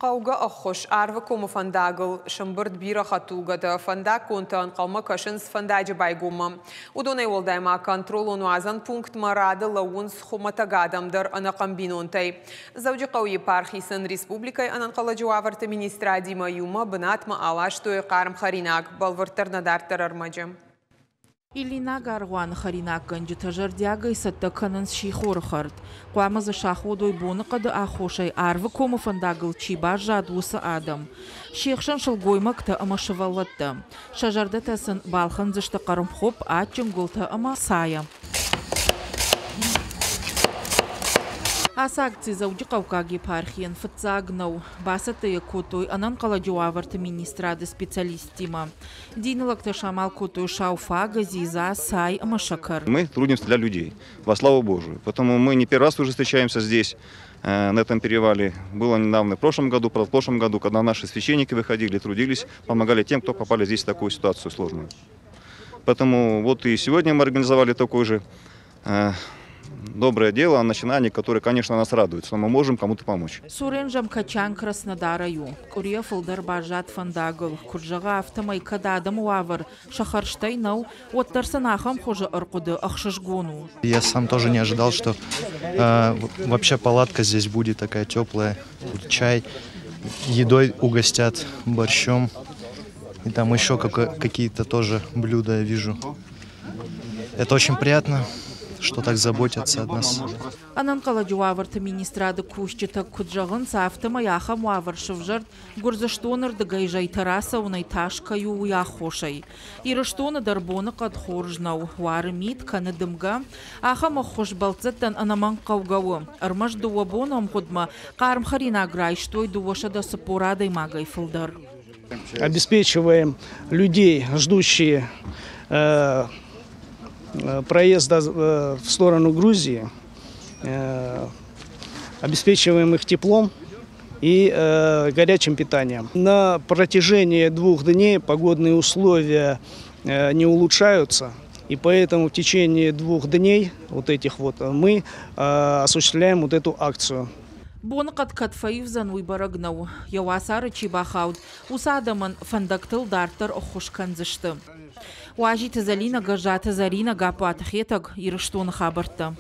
Qawga axxoş arva komu fandagıl şımbırt bira xatugada fandag kontan qalma kaşıns fandacı bayguma. Udonay oldayma kontrolu nuazan punkt marada lawuns xumatagadamdır ana qambinontay. Zavcı qawyi parxisin respublikay anan qalacı avarta ministradima yuma binatma alaştoy qarım xarinak balvartarna dartar armacı. Илина Гаргуан Харинак гынжы тажардягай сатта канын шихорхард. Қуамызы шахудой боны қады ахошай арвы комы фандагыл чиба жадусы адам. Шехшан шылгоймакта ама шывалатта. Шажарда тасын балхан зышты қарым хоп ачын гулта ама сая. Асакци завжди Кавказі пархіян фацагнав, басата якотой анан қаладжу аварта министрады специалистима. Динылакта шамал котой шауфа газиза сай амашакар. Мы трудимся для людей, во славу Божию. Поэтому мы не первый раз уже встречаемся здесь, на этом перевале. Было недавно в прошлом году, когда наши священники выходили, трудились, помогали тем, кто попали здесь в такую ситуацию сложную. Поэтому вот и сегодня мы организовали такой же доброе дело, начинание, которое, конечно, нас радует, что мы можем кому-то помочь. Суренжам Качан Краснодараю. Курия фылдар бажат фандагыл. Куржага автомай кададам уавар. Шахарштайнау. Оттарсанахам хуже аркуды ахшашгону. Я сам тоже не ожидал, что вообще палатка здесь будет такая теплая. Чай, едой угостят, борщом. И там еще какие-то тоже блюда я вижу. Это очень приятно, что так заботятся от нас. Анан қаладжу аварта министрады кушчета куджағын сафтыма яха муавар шывжард гурзаштонырды гайжай тараса унай ташкаю уяхошай. Ирыштоны дарбоны қад хоржнау, уары мит каны дымга, аха махош балтзаттан анаман қаугауы. Армаш дуа бонам худма, қарым харина грайштой дуашада сапорадай магай фылдар. Обеспечиваем людей, ждущие проезда в сторону Грузии, обеспечиваем их теплом и горячим питанием. На протяжении 2 дней погодные условия не улучшаются, и поэтому в течение 2 дней вот этих вот мы осуществляем вот эту акцию. Бонqat katfayivzan uйбарагнау. Явасары чибахауд. Усадаман фандактыл дартар охушканзышты. Уажи тазалина гажата зарина гапу атхетаг ирыштуны хабарта.